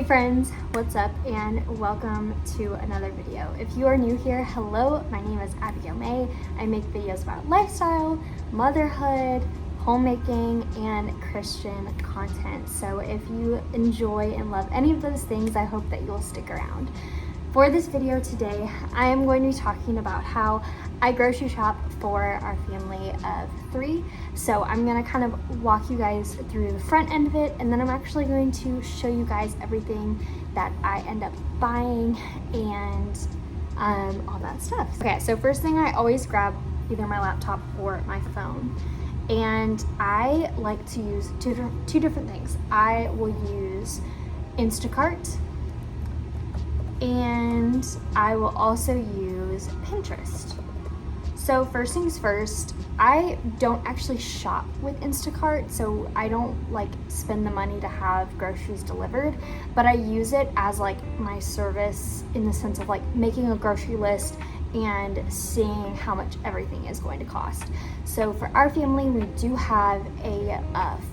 Hey friends, what's up and welcome to another video. If you are new here, hello, my name is Abigail May. I make videos about lifestyle, motherhood, homemaking, and Christian content. So if you enjoy and love any of those things, I hope that you'll stick around. For this video today, I am going to be talking about how I grocery shop for our family of 3. So I'm going to kind of walk you guys through the front end of it, and then I'm actually going to show you guys everything that I end up buying and all that stuff. Okay, so first thing, I always grab either my laptop or my phone. And I like to use two different things. I will use Instacart, and I will also use Pinterest. So first things first, I don't actually shop with Instacart, so I don't like spend the money to have groceries delivered, but I use it as like my service in the sense of like making a grocery list and seeing how much everything is going to cost. So for our family, we do have a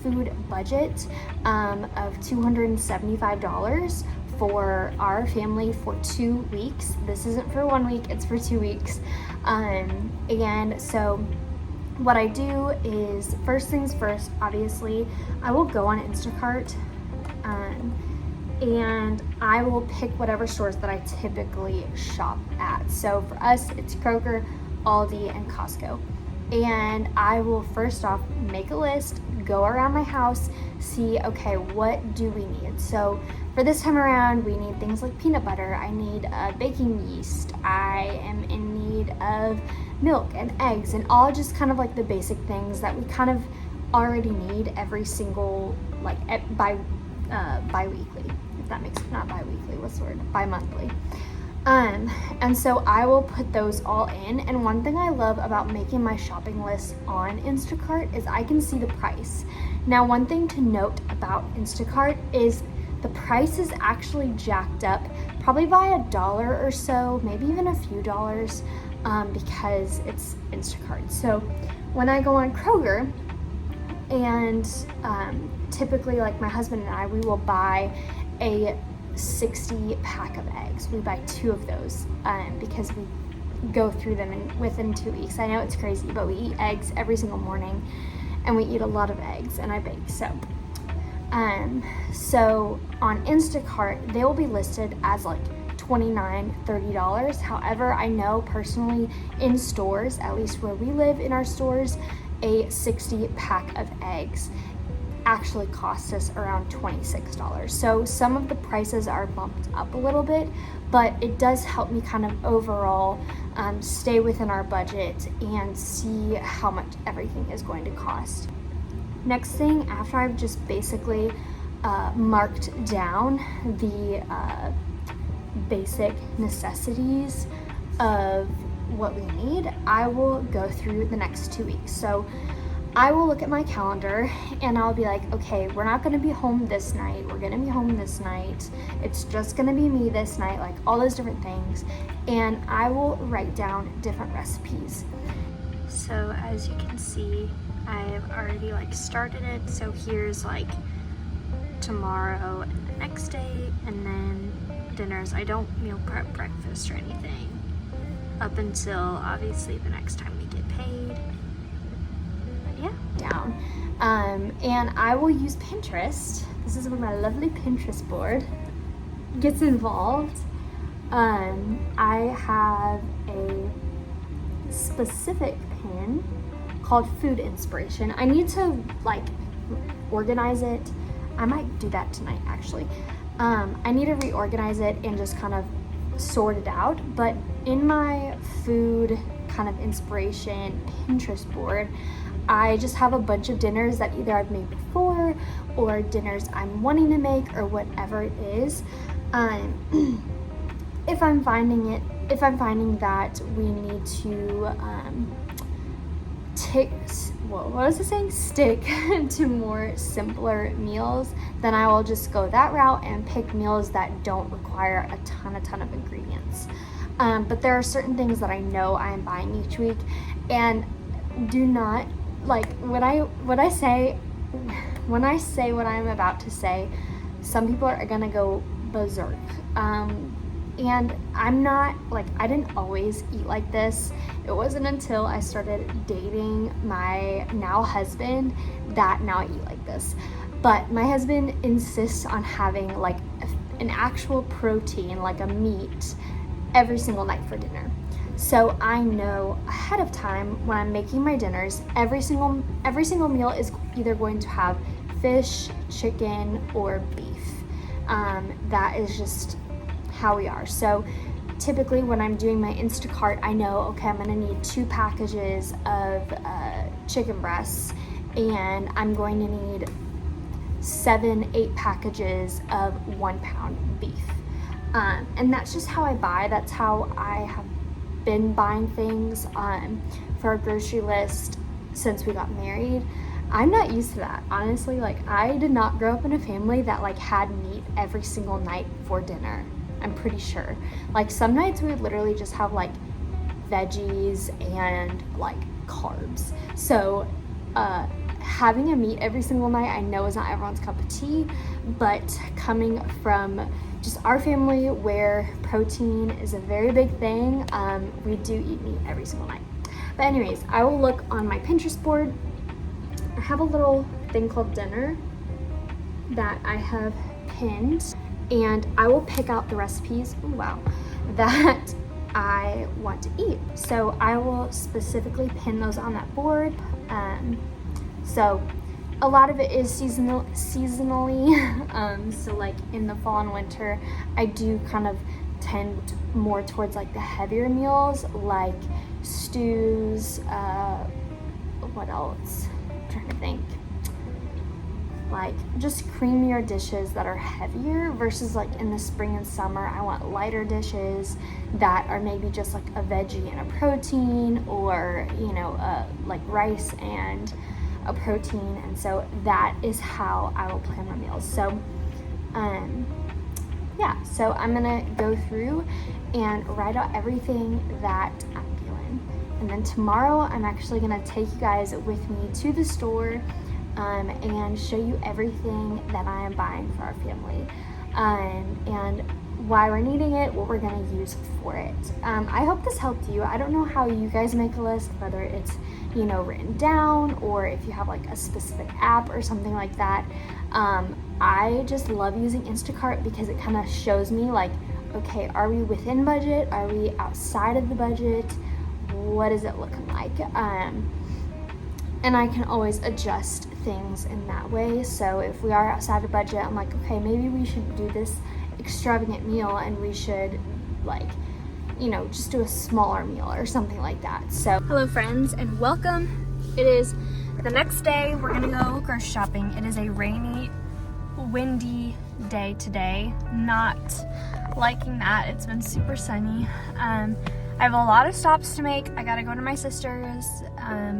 food budget of $275 for our family for 2 weeks. This isn't for 1 week, it's for 2 weeks. And so what I do is, first things first, obviously, I will go on Instacart and I will pick whatever stores that I typically shop at. So for us, it's Kroger, Aldi, and Costco. And I will first off make a list, go around my house, see, okay, what do we need? So for this time around, we need things like peanut butter, I need baking yeast, I am in need of milk and eggs, and all just kind of like the basic things that we kind of already need every single, like bi-weekly, if that makes, not bi-weekly, what's the word, bi-monthly. And so I will put those all in, and one thing I love about making my shopping list on Instacart is I can see the price. Now, one thing to note about Instacart is the price is actually jacked up probably by $1 or so, maybe even a few dollars, because it's Instacart. So when I go on Kroger, and typically, like my husband and I, we will buy a 60 pack of eggs. We buy 2 of those because we go through them within 2 weeks. I know it's crazy, but we eat eggs every single morning, and we eat a lot of eggs, and I bake. So on Instacart, they will be listed as like $29, $30. However, I know personally in stores, at least where we live in our stores, a 60 pack of eggs actually costs us around $26. So some of the prices are bumped up a little bit, but it does help me kind of overall stay within our budget and see how much everything is going to cost. Next thing, after I've just basically marked down the basic necessities of what we need, I will go through the next 2 weeks. So I will look at my calendar and I'll be like, okay, we're not going to be home this night, we're going to be home this night, it's just going to be me this night, like all those different things, and I will write down different recipes. So as you can see, I've already like started it. So here's like tomorrow and the next day, and then dinners. I don't meal prep breakfast or anything up until obviously the next time we get paid. Down. And I will use Pinterest. This is where my lovely Pinterest board gets involved. I have a specific pin called Food Inspiration. I need to like organize it. I might do that tonight actually. I need to reorganize it and just kind of sort it out. But in my food kind of inspiration Pinterest board, I just have a bunch of dinners that either I've made before or dinners I'm wanting to make or whatever it is. If I'm finding that we need to stick to more simpler meals, then I will just go that route and pick meals that don't require a ton of ingredients. But there are certain things that I know I am buying each week, and do not, like, when I say what I'm about to say, some people are gonna go berserk. And I'm not, like, I didn't always eat like this. It wasn't until I started dating my now husband that now I eat like this. But my husband insists on having like an actual protein, like a meat, every single night for dinner. So I know ahead of time when I'm making my dinners, every single meal is either going to have fish, chicken, or beef. That is just how we are. So typically when I'm doing my Instacart, I know, okay, I'm gonna need 2 packages of chicken breasts, and I'm going to need 7-8 packages of 1 pound beef. And that's just how I buy. That's how I have been buying things for our grocery list since we got married. I'm not used to that, honestly. Like, I did not grow up in a family that like had meat every single night for dinner. I'm pretty sure. Like, some nights we would literally just have like veggies and like carbs. So having a meat every single night, I know is not everyone's cup of tea, but coming from just our family where protein is a very big thing, we do eat meat every single night. But anyways, I will look on my Pinterest board. I have a little thing called dinner that I have pinned, and I will pick out the recipes, that I want to eat. So I will specifically pin those on that board. So a lot of it is seasonally. So like in the fall and winter, I do kind of tend more towards like the heavier meals, like stews, what else? I'm trying to think. Like just creamier dishes that are heavier versus like in the spring and summer, I want lighter dishes that are maybe just like a veggie and a protein, or like rice and a protein. And so that is how I will plan my meals. So so I'm gonna go through and write out everything that I'm doing, and then tomorrow I'm actually gonna take you guys with me to the store and show you everything that I am buying for our family, and why we're needing it, what we're gonna use for it. I hope this helped you. I don't know how you guys make a list, whether it's written down or if you have like a specific app or something like that. I just love using Instacart because it kind of shows me like, okay, are we within budget? Are we outside of the budget? What is it looking like? And I can always adjust things in that way. So if we are outside of budget, I'm like, okay, maybe we should do this extravagant meal and we should just do a smaller meal or something like that. So hello friends and welcome. It is the next day. We're gonna go grocery shopping. It is a rainy, windy day today. Not liking that. It's been super sunny. I have a lot of stops to make. I gotta go to my sister's.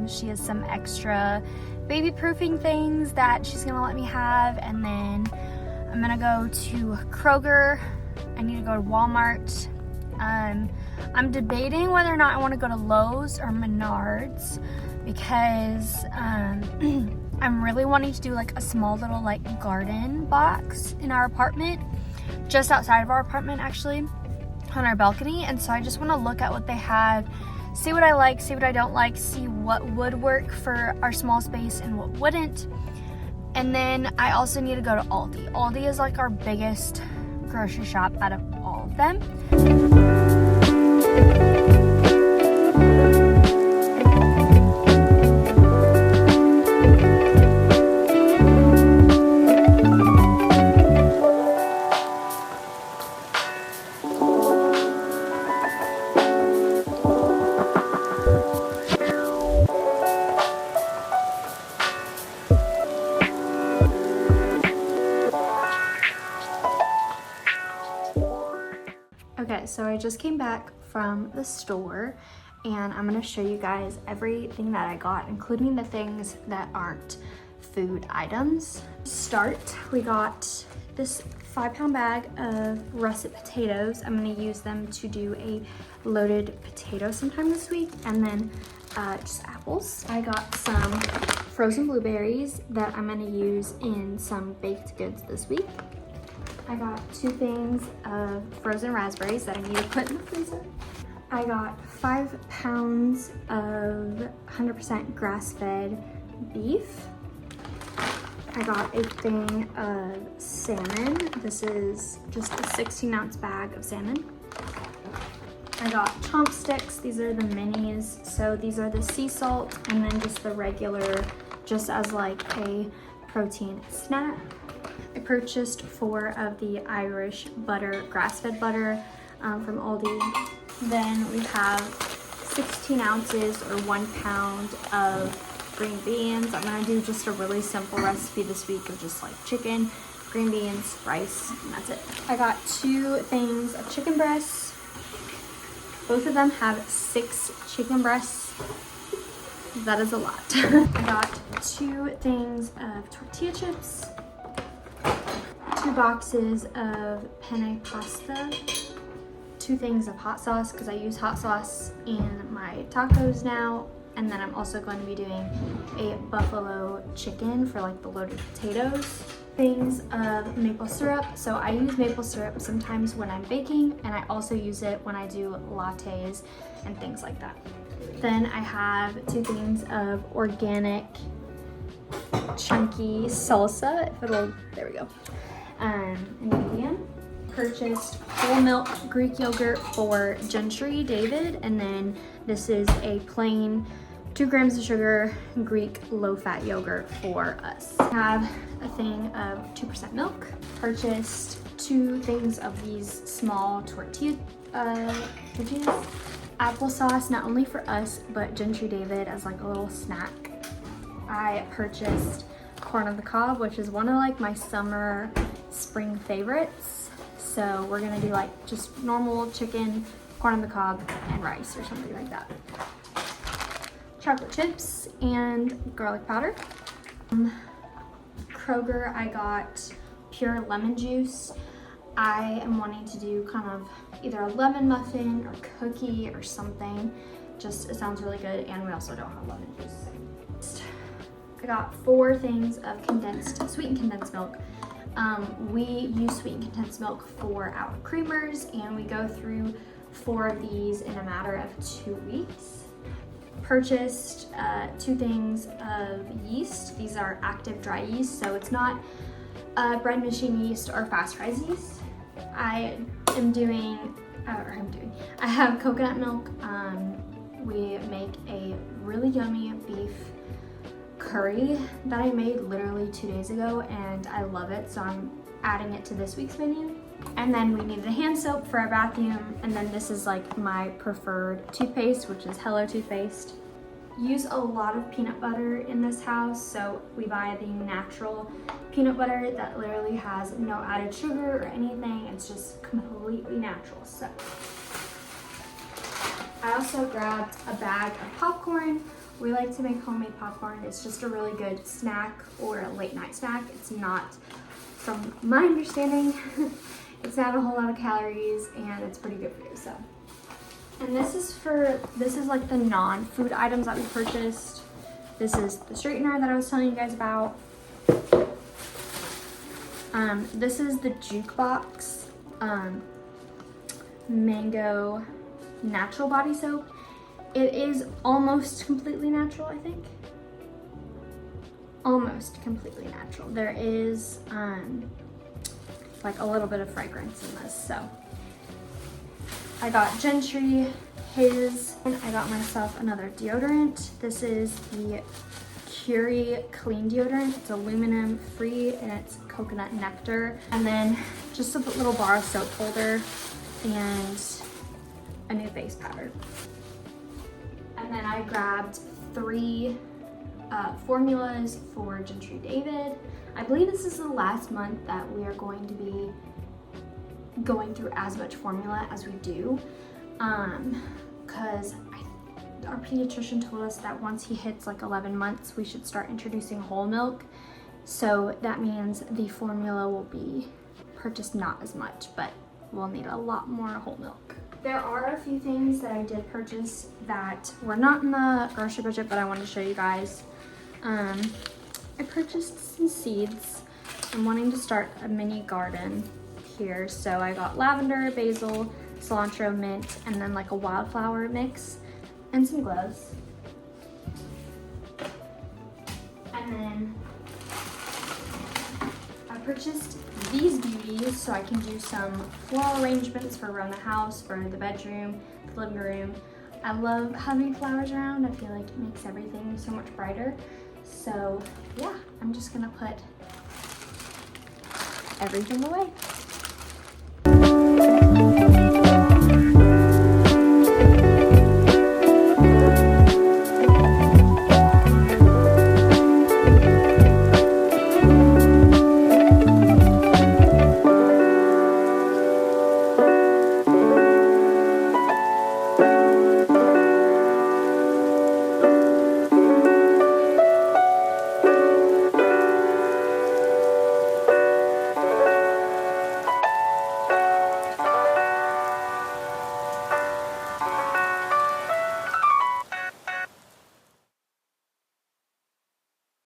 She has some extra baby proofing things that she's gonna let me have, and then I'm gonna go to Kroger. I need to go to Walmart. I'm debating whether or not I want to go to Lowe's or Menards because I'm really wanting to do like a small little like garden box in our apartment, just outside of our apartment actually, on our balcony. And so I just want to look at what they have, see what I like, see what I don't like, see what would work for our small space and what wouldn't. And then I also need to go to Aldi. Aldi is like our biggest grocery shop out of all of them. Okay, so I just came back from the store and I'm gonna show you guys everything that I got, including the things that aren't food items. To start, we got this 5-pound bag of russet potatoes. I'm gonna use them to do a loaded potato sometime this week, and then just apples. I got some frozen blueberries that I'm gonna use in some baked goods this week. I got 2 things of frozen raspberries that I need to put in the freezer. I got 5 pounds of 100% grass-fed beef. I got a thing of salmon. This is just a 16-ounce bag of salmon. I got chopsticks. These are the minis. So these are the sea salt and then just the regular, just as like a protein snack. I purchased 4 of the Irish butter, grass-fed butter from Aldi. Then we have 16 ounces or 1 pound of green beans. I'm gonna do just a really simple recipe this week of just like chicken, green beans, rice, and that's it. I got 2 things of chicken breasts. Both of them have 6 chicken breasts. That is a lot. I got 2 things of tortilla chips, 2 boxes of penne pasta, 2 things of hot sauce because I use hot sauce in my tacos now. And then I'm also going to be doing a buffalo chicken for like the loaded potatoes. Things of maple syrup. So I use maple syrup sometimes when I'm baking, and I also use it when I do lattes and things like that. Then I have 2 things of organic chunky salsa. If it'll, there we go. Medium. Purchased whole milk Greek yogurt for Gentry David, and then this is a plain 2 grams of sugar Greek low-fat yogurt for us. I have a thing of 2% milk. Purchased 2 things of these small tortillas, applesauce, not only for us but Gentry David as like a little snack. I purchased corn on the cob, which is one of like my summer spring favorites. So we're gonna do like just normal chicken, corn on the cob, and rice or something like that. Chocolate chips and garlic powder. Kroger, I got pure lemon juice. I am wanting to do kind of either a lemon muffin or cookie or something. Just, it sounds really good, and we also don't have lemon juice. I got 4 things of sweetened condensed milk. We use sweetened condensed milk for our creamers, and we go through 4 of these in a matter of 2 weeks. Purchased 2 things of yeast. These are active dry yeast, so it's not bread machine yeast or fast rise yeast. I have coconut milk. We make a really yummy beef curry that I made literally 2 days ago, and I love it, so I'm adding it to this week's menu. And then we needed a hand soap for our bathroom, and then this is like my preferred toothpaste, which is Hello toothpaste. Use a lot of peanut butter in this house, so we buy the natural peanut butter that literally has no added sugar or anything. It's just completely natural. So I also grabbed a bag of popcorn. We like to make homemade popcorn. It's just a really good snack or a late night snack. It's not, from my understanding, it's not a whole lot of calories, and it's pretty good for you. So, and this is like the non-food items that we purchased. This is the straightener that I was telling you guys about. This is the Jukebox mango natural body soap. It is almost completely natural, I think. Almost completely natural. There is like a little bit of fragrance in this, so. I got Gentry his, and I got myself another deodorant. This is the Curie Clean Deodorant. It's aluminum free and it's coconut nectar. And then just a little bar of soap holder and a new face powder. And then I grabbed 3 formulas for Gentry David. I believe this is the last month that we are going to be going through as much formula as we do, because our pediatrician told us that once he hits like 11 months, we should start introducing whole milk. So that means the formula will be purchased not as much, but we'll need a lot more whole milk. There are a few things that I did purchase that were not in the grocery budget, but I wanted to show you guys. I purchased some seeds. I'm wanting to start a mini garden. here. So I got lavender, basil, cilantro, mint, and then like a wildflower mix and some gloves. And then I purchased these beauties so I can do some floral arrangements for around the house, for the bedroom, the living room. I love having flowers around. I feel like it makes everything so much brighter. So yeah, I'm just gonna put everything away.